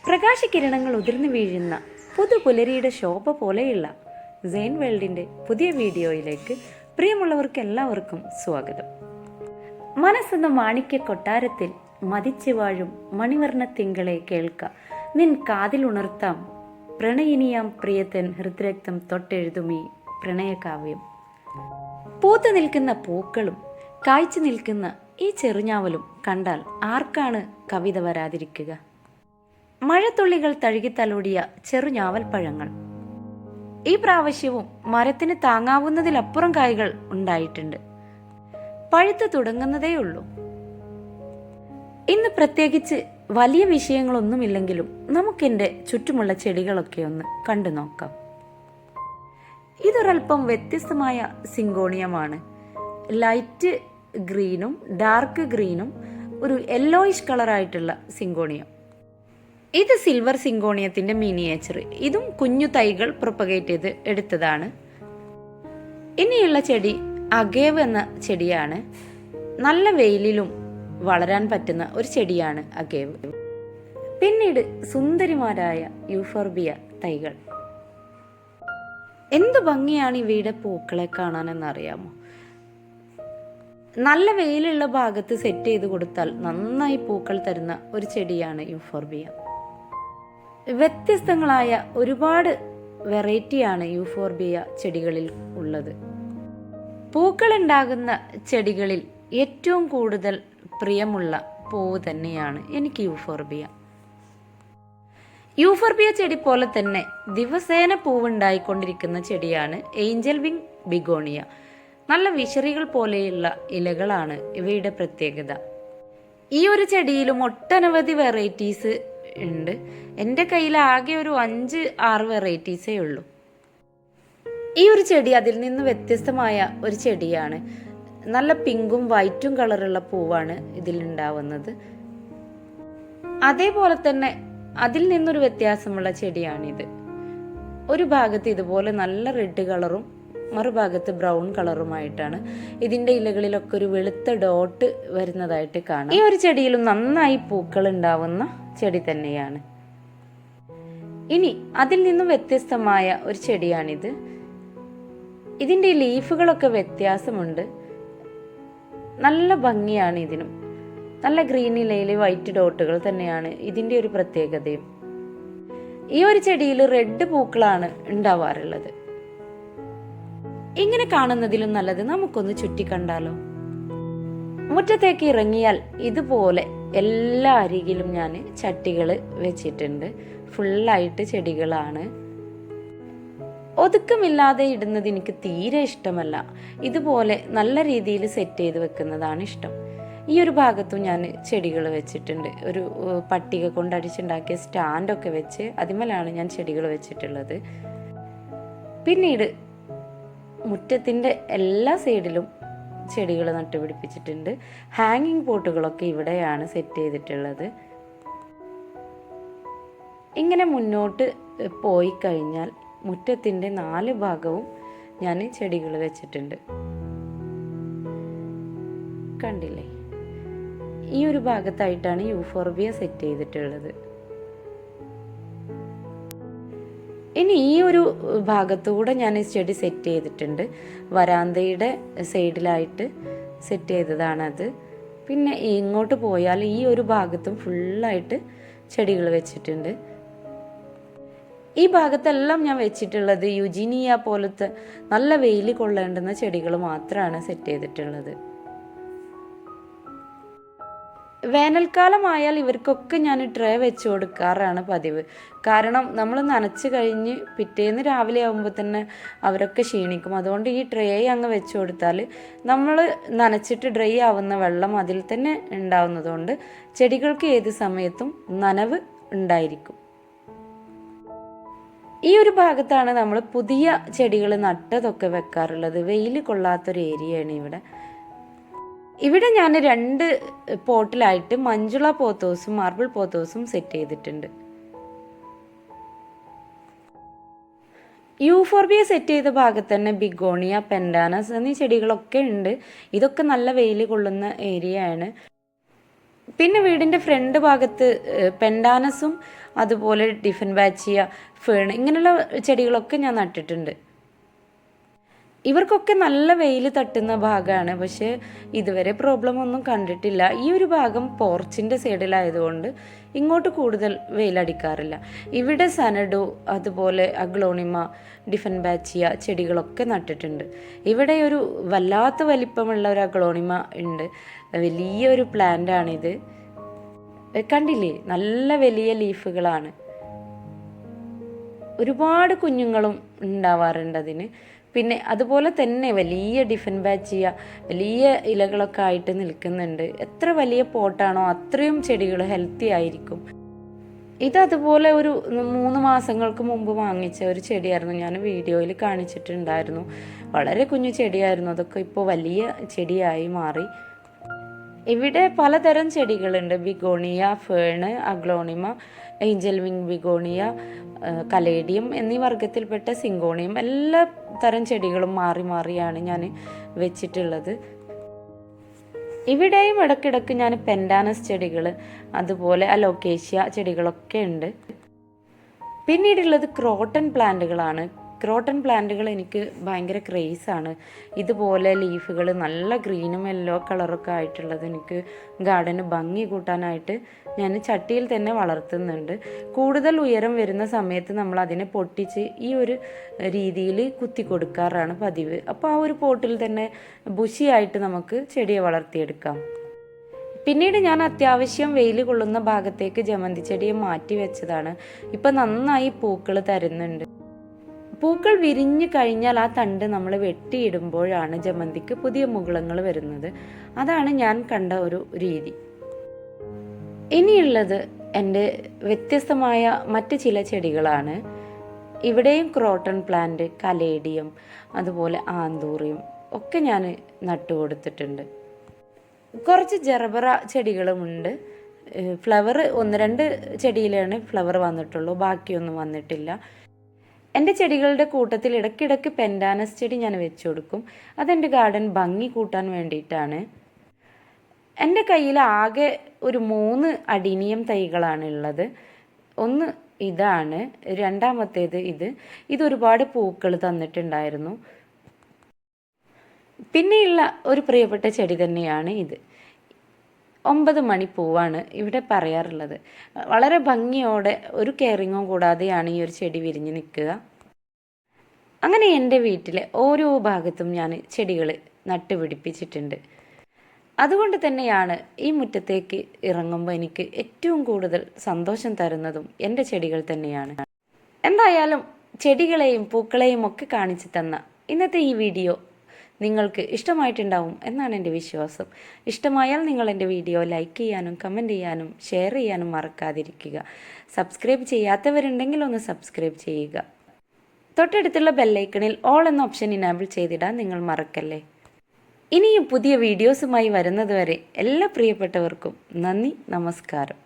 പ്രകാശകിരണങ്ങൾ ഉതിർന്നു വീഴുന്ന പുതുപുലരിയുടെ ശോഭ പോലെയുള്ള സെയിൻ വേൾഡിൻ്റെ പുതിയ വീഡിയോയിലേക്ക് പ്രിയമുള്ളവർക്ക് എല്ലാവർക്കും സ്വാഗതം. മനസ്സെന്ന മാണിക്യ കൊട്ടാരത്തിൽ മതിച്ചു വാഴും മണിവർണ്ണ തിങ്കളെ കേൾക്ക നിൻ കാതിൽ ഉണർത്താം പ്രണയിനിയാം പ്രിയത്തൻ ഹൃദ്രക്തം തൊട്ടെഴുതുമീ പ്രണയകാവ്യം. പൂത്തു നിൽക്കുന്ന പൂക്കളും കായ്ച്ചു നിൽക്കുന്ന ഈ ചെറുഞാവലും കണ്ടാൽ ആർക്കാണ് കവിത വരാതിരിക്കുക? മഴത്തുള്ളികൾ തഴുകിത്തലോടിയ ചെറുഞാവൽ പഴങ്ങൾ. ഈ പ്രാവശ്യവും മരത്തിന് താങ്ങാവുന്നതിലപ്പുറം കായ്കൾ ഉണ്ടായിട്ടുണ്ട്. പഴുത്തു തുടങ്ങുന്നതേയുള്ളൂ. ഇന്ന് പ്രത്യേകിച്ച് വലിയ വിഷയങ്ങളൊന്നുമില്ലെങ്കിലും നമുക്കെൻ്റെ ചുറ്റുമുള്ള ചെടികളൊക്കെ ഒന്ന് കണ്ടു നോക്കാം. ഇതൊരൽപ്പം വ്യത്യസ്തമായ സിങ്കോണിയമാണ്. ലൈറ്റ് ഗ്രീനും ഡാർക്ക് ഗ്രീനും ഒരു യെല്ലോയിഷ് കളറായിട്ടുള്ള സിങ്കോണിയം. ഇത് സിൽവർ സിങ്കോണിയത്തിൻ്റെ മിനിയേച്ചർ. ഇതും കുഞ്ഞു തൈകൾ പ്രൊപ്പഗേറ്റ് ചെയ്ത് എടുത്തതാണ്. ഇനിയുള്ള ചെടി അഗേവ് എന്ന ചെടിയാണ്. നല്ല വെയിലിലും വളരാൻ പറ്റുന്ന ഒരു ചെടിയാണ് അഗേവ്. പിന്നീട് സുന്ദരിമാരായ യൂഫോർബിയ തൈകൾ. എന്തു ഭംഗിയാണ് ഇവയുടെ പൂക്കളെ കാണാനെന്നറിയാമോ? നല്ല വെയിലുള്ള ഭാഗത്ത് സെറ്റ് ചെയ്ത് കൊടുത്താൽ നന്നായി പൂക്കൾ തരുന്ന ഒരു ചെടിയാണ് യൂഫോർബിയ. വ്യത്യസ്തങ്ങളായ ഒരുപാട് വെറൈറ്റിയാണ് യൂഫോർബിയ ചെടികളിൽ ഉള്ളത്. പൂക്കൾ ഉണ്ടാകുന്ന ചെടികളിൽ ഏറ്റവും കൂടുതൽ പ്രിയമുള്ള പൂവ് തന്നെയാണ് എനിക്ക് യൂഫോർബിയ. യൂഫോർബിയ ചെടി പോലെ തന്നെ ദിവസേന പൂവുണ്ടായിക്കൊണ്ടിരിക്കുന്ന ചെടിയാണ് ഏഞ്ചൽ വിങ് ബിഗോണിയ. നല്ല വിശറികൾ പോലെയുള്ള ഇലകളാണ് ഇവയുടെ പ്രത്യേകത. ഈ ഒരു ചെടിയിലും ഒട്ടനവധി വെറൈറ്റീസ് ഉണ്ട്. എൻ്റെ കയ്യിൽ ആകെ ഒരു 5-6 വെറൈറ്റീസേ ഉള്ളൂ. ഈ ഒരു ചെടി അതിൽ നിന്ന് വ്യത്യസ്തമായ ഒരു ചെടിയാണ്. നല്ല പിങ്കും വൈറ്റും കളറുള്ള പൂവാണ് ഇതിലുണ്ടാവുന്നത്. അതേപോലെ തന്നെ അതിൽ നിന്നൊരു വ്യത്യാസമുള്ള ചെടിയാണിത്. ഒരു ഭാഗത്ത് ഇതുപോലെ നല്ല റെഡ് കളറും മറുഭാഗത്ത് ബ്രൗൺ കളറുമായിട്ടാണ്. ഇതിൻ്റെ ഇലകളിലൊക്കെ ഒരു വെളുത്ത ഡോട്ട് വരുന്നതായിട്ട് കാണാം. ഈ ഒരു ചെടിയിലും നന്നായി പൂക്കൾ ഉണ്ടാവുന്ന ചെടി തന്നെയാണ്. ഇനി അതിൽ നിന്നും വ്യത്യസ്തമായ ഒരു ചെടിയാണിത്. ഇതിൻ്റെ ലീഫുകളൊക്കെ വ്യത്യാസമുണ്ട്. നല്ല ഭംഗിയാണ് ഇതിനും. നല്ല ഗ്രീൻ ഇലയിൽ വൈറ്റ് ഡോട്ടുകൾ തന്നെയാണ് ഇതിൻ്റെ ഒരു പ്രത്യേകതയും. ഈ ഒരു ചെടിയിൽ റെഡ് പൂക്കളാണ് ഉണ്ടാവാറുള്ളത്. ഇങ്ങനെ കാണുന്നതിലും നല്ലത് നമുക്കൊന്ന് ചുറ്റിക്കണ്ടാലോ. മുറ്റത്തേക്ക് ഇറങ്ങിയാൽ ഇതുപോലെ എല്ലാ അരികിലും ഞാൻ ചട്ടികൾ വെച്ചിട്ടുണ്ട്. ഫുള്ളായിട്ട് ചെടികളാണ്. ഒതുക്കമില്ലാതെ ഇടുന്നത് എനിക്ക് തീരെ ഇഷ്ടമല്ല. ഇതുപോലെ നല്ല രീതിയിൽ സെറ്റ് ചെയ്ത് വെക്കുന്നതാണ് ഇഷ്ടം. ഈ ഒരു ഭാഗത്തും ഞാൻ ചെടികൾ വെച്ചിട്ടുണ്ട്. ഒരു പട്ടിക കൊണ്ട് അടിച്ചുണ്ടാക്കിയ സ്റ്റാൻഡൊക്കെ വെച്ച് അതിന്മേലാണ് ഞാൻ ചെടികൾ വെച്ചിട്ടുള്ളത്. പിന്നീട് മുറ്റത്തിൻ്റെ എല്ലാ സൈഡിലും ചെടികൾ നട്ടുപിടിപ്പിച്ചിട്ടുണ്ട്. ഹാങ്ങിങ് പോട്ടുകളൊക്കെ ഇവിടെയാണ് സെറ്റ് ചെയ്തിട്ടുള്ളത്. ഇങ്ങനെ മുന്നോട്ട് പോയി കഴിഞ്ഞാൽ മുറ്റത്തിൻ്റെ 4 ഭാഗവും ഞാൻ ചെടികൾ വെച്ചിട്ടുണ്ട്. കണ്ടില്ലേ? ഈ ഒരു ഭാഗത്തായിട്ടാണ് യൂഫോർബിയ സെറ്റ് ചെയ്തിട്ടുള്ളത്. ഇനി ഈ ഒരു ഭാഗത്തുകൂടെ ഞാൻ ഈ ചെടി സെറ്റ് ചെയ്തിട്ടുണ്ട്. വരാന്തയുടെ സൈഡിലായിട്ട് സെറ്റ് ചെയ്തതാണത്. പിന്നെ ഇങ്ങോട്ട് പോയാൽ ഈ ഒരു ഭാഗത്തും ഫുള്ളായിട്ട് ചെടികൾ വെച്ചിട്ടുണ്ട്. ഈ ഭാഗത്തെല്ലാം ഞാൻ വെച്ചിട്ടുള്ളത് യുജീനിയ പോലത്തെ നല്ല വെയിൽ കൊള്ളേണ്ടുന്ന ചെടികൾ മാത്രമാണ് സെറ്റ് ചെയ്തിട്ടുള്ളത്. വേനൽക്കാലമായാൽ ഇവർക്കൊക്കെ ഞാൻ ട്രേ വെച്ച് കൊടുക്കാറാണ് പതിവ്. കാരണം നമ്മൾ നനച്ച് കഴിഞ്ഞ് പിറ്റേന്ന് രാവിലെ ആകുമ്പോൾ തന്നെ അവരൊക്കെ ക്ഷീണിക്കും. അതുകൊണ്ട് ഈ ട്രേ അങ്ങ് വെച്ച് കൊടുത്താൽ നമ്മൾ നനച്ചിട്ട് ഡ്രൈ ആവുന്ന വെള്ളം അതിൽ തന്നെ ഉണ്ടാവുന്നതുകൊണ്ട് ചെടികൾക്ക് ഏത് സമയത്തും നനവ് ഉണ്ടായിരിക്കും. ഈ ഒരു ഭാഗത്താണ് നമ്മൾ പുതിയ ചെടികൾ നട്ടതൊക്കെ വെക്കാറുള്ളത്. വെയിൽ കൊള്ളാത്തൊരു ഏരിയയാണ് ഇവിടെ. ഇവിടെ ഞാൻ 2 പോട്ടിലായിട്ട് മഞ്ജുള പോത്തോസും മാർബിൾ പോത്തോസും സെറ്റ് ചെയ്തിട്ടുണ്ട്. യൂഫോർബിയ സെറ്റ് ചെയ്ത ഭാഗത്ത് തന്നെ ബിഗോണിയ, പെൻഡാനസ് എന്നീ ചെടികളൊക്കെ ഉണ്ട്. ഇതൊക്കെ നല്ല വെയിൽ കൊള്ളുന്ന ഏരിയ ആണ്. പിന്നെ വീടിൻ്റെ ഫ്രണ്ട് ഭാഗത്ത് പെൻഡാനസും അതുപോലെ ഡിഫൻബാച്ചിയ, ഫേൺ ഇങ്ങനെയുള്ള ചെടികളൊക്കെ ഞാൻ നട്ടിട്ടുണ്ട്. ഇവർക്കൊക്കെ നല്ല വെയിൽ തട്ടുന്ന ഭാഗമാണ്, പക്ഷേ ഇതുവരെ പ്രോബ്ലം ഒന്നും കണ്ടിട്ടില്ല. ഈ ഒരു ഭാഗം പോർച്ചിൻ്റെ സൈഡിലായതുകൊണ്ട് ഇങ്ങോട്ട് കൂടുതൽ വെയിലടിക്കാറില്ല. ഇവിടെ സനഡു, അതുപോലെ അഗ്ലോണിമ, ഡിഫൻബാച്ചിയ ചെടികളൊക്കെ നട്ടിട്ടുണ്ട്. ഇവിടെ ഒരു വല്ലാത്ത വലിപ്പമുള്ള ഒരു അഗ്ലോണിമ ഉണ്ട്, വലിയൊരു പ്ലാന്റാണിത്. കണ്ടില്ലേ, നല്ല വലിയ ലീഫുകളാണ്. ഒരുപാട് കുഞ്ഞുങ്ങളും ഉണ്ടാവാറുണ്ട് അതിന്. പിന്നെ അതുപോലെ തന്നെ വലിയ ഡിഫൻബാച്ചിയ, വലിയ ഇലകളൊക്കെ ആയിട്ട് നിൽക്കുന്നുണ്ട്. എത്ര വലിയ പോട്ടാണോ അത്രയും ചെടികൾ ഹെൽത്തി ആയിരിക്കും. ഇതതുപോലെ ഒരു 3 മാസങ്ങൾക്ക് മുമ്പ് വാങ്ങിച്ച ഒരു ചെടിയായിരുന്നു, ഞാൻ വീഡിയോയിൽ കാണിച്ചിട്ടുണ്ടായിരുന്നു. വളരെ കുഞ്ഞു ചെടിയായിരുന്നു, അതൊക്കെ ഇപ്പോൾ വലിയ ചെടിയായി മാറി. ഇവിടെ പലതരം ചെടികളുണ്ട്. Begonia, fern, aglaonema, Angel wing begonia, caladium എന്നീ വർഗത്തിൽപ്പെട്ട സിങ്കോണിയം, എല്ലാ തരം ചെടികളും മാറി മാറിയാണ് ഞാൻ വെച്ചിട്ടുള്ളത്. ഇവിടെയും ഇടയ്ക്കിടയ്ക്ക് ഞാൻ പെൻഡാനസ് ചെടികൾ, അതുപോലെ അലോക്കേഷ്യ ചെടികളൊക്കെ ഉണ്ട്. പിന്നീടുള്ളത് ക്രോട്ടൺ പ്ലാന്റുകളാണ്. ക്രോട്ടൺ പ്ലാന്റുകൾ എനിക്ക് ഭയങ്കര ക്രേസാണ്. ഇതുപോലെ ലീഫുകൾ നല്ല ഗ്രീനും യെല്ലോ കളറൊക്കെ ആയിട്ടുള്ളത് എനിക്ക് ഗാർഡന് ഭംഗി കൂട്ടാനായിട്ട് ഞാൻ ചട്ടിയിൽ തന്നെ വളർത്തുന്നുണ്ട്. കൂടുതൽ ഉയരം വരുന്ന സമയത്ത് നമ്മൾ അതിനെ പൊട്ടിച്ച് ഈ ഒരു രീതിയിൽ കുത്തി കൊടുക്കാറാണ് പതിവ്. അപ്പോൾ ആ ഒരു പോട്ടിൽ തന്നെ ബുഷിയായിട്ട് നമുക്ക് ചെടിയെ വളർത്തിയെടുക്കാം. പിന്നീട് ഞാൻ അത്യാവശ്യം വെയിൽ കൊള്ളുന്ന ഭാഗത്തേക്ക് ജമന്തി ചെടിയെ മാറ്റി വെച്ചതാണ്. ഇപ്പം നന്നായി പൂക്കൾ തരുന്നുണ്ട്. പൂക്കൾ വിരിഞ്ഞു കഴിഞ്ഞാൽ ആ തണ്ട് നമ്മൾ വെട്ടിയിടുമ്പോഴാണ് ജമന്തിക്ക് പുതിയ മുകുളങ്ങൾ വരുന്നത്. അതാണ് ഞാൻ കണ്ട ഒരു രീതി. ഇനിയുള്ളത് എൻ്റെ വ്യത്യസ്തമായ മറ്റ് ചില ചെടികളാണ്. ഇവിടെയും ക്രോട്ടൺ പ്ലാന്റ്, കലേഡിയം, അതുപോലെ ആന്തൂറിയം ഒക്കെ ഞാൻ നട്ടുകൊടുത്തിട്ടുണ്ട്. കുറച്ച് ജർബറ ചെടികളുമുണ്ട്. ഫ്ലവർ 1-2 ചെടിയിലാണ് ഫ്ലവർ വന്നിട്ടുള്ളൂ, ബാക്കിയൊന്നും വന്നിട്ടില്ല. എൻ്റെ ചെടികളുടെ കൂട്ടത്തിൽ ഇടയ്ക്കിടയ്ക്ക് പെൻഡാനസ് ചെടി ഞാൻ വെച്ചു കൊടുക്കും. അതെൻ്റെ ഗാർഡൻ ഭംഗി കൂട്ടാൻ വേണ്ടിയിട്ടാണ്. എൻ്റെ കയ്യിൽ ആകെ ഒരു 3 അഡീനിയം തൈകളാണ് ഉള്ളത്. ഒന്ന് ഇതാണ്, രണ്ടാമത്തേത് ഇതൊരുപാട് പൂക്കൾ തന്നിട്ടുണ്ടായിരുന്നു. പിന്നെയുള്ള ഒരു പ്രിയപ്പെട്ട ചെടി തന്നെയാണ് ഇത്. 9 മണി പൂവാണ് ഇവിടെ പറയാറുള്ളത്. വളരെ ഭംഗിയോടെ ഒരു കെയറിങ്ങും കൂടാതെയാണ് ഈ ഒരു ചെടി വിരിഞ്ഞ് നിൽക്കുക. അങ്ങനെ എൻ്റെ വീട്ടിലെ ഓരോ ഭാഗത്തും ഞാൻ ചെടികൾ നട്ടുപിടിപ്പിച്ചിട്ടുണ്ട്. അതുകൊണ്ട് തന്നെയാണ് ഈ മുറ്റത്തേക്ക് ഇറങ്ങുമ്പോൾ എനിക്ക് ഏറ്റവും കൂടുതൽ സന്തോഷം തരുന്നതും എൻ്റെ ചെടികൾ തന്നെയാണ്. എന്തായാലും ചെടികളെയും പൂക്കളെയും ഒക്കെ കാണിച്ചു തന്ന ഇന്നത്തെ ഈ വീഡിയോ നിങ്ങൾക്ക് ഇഷ്ടമായിട്ടുണ്ടാവും എന്നാണ് എൻ്റെ വിശ്വാസം. ഇഷ്ടമായാൽ നിങ്ങൾ എൻ്റെ വീഡിയോ ലൈക്ക് ചെയ്യാനും കമൻറ്റ് ചെയ്യാനും ഷെയർ ചെയ്യാനും മറക്കാതിരിക്കുക. സബ്സ്ക്രൈബ് ചെയ്യാത്തവരുണ്ടെങ്കിൽ ഒന്ന് സബ്സ്ക്രൈബ് ചെയ്യുക. തൊട്ടടുത്തുള്ള ബെല്ലൈക്കണിൽ ഓൾ എന്ന ഓപ്ഷൻ ഇനാബിൾ ചെയ്തിടാൻ നിങ്ങൾ മറക്കല്ലേ. ഇനിയും പുതിയ വീഡിയോസുമായി വരുന്നതുവരെ എല്ലാ പ്രിയപ്പെട്ടവർക്കും നന്ദി, നമസ്കാരം.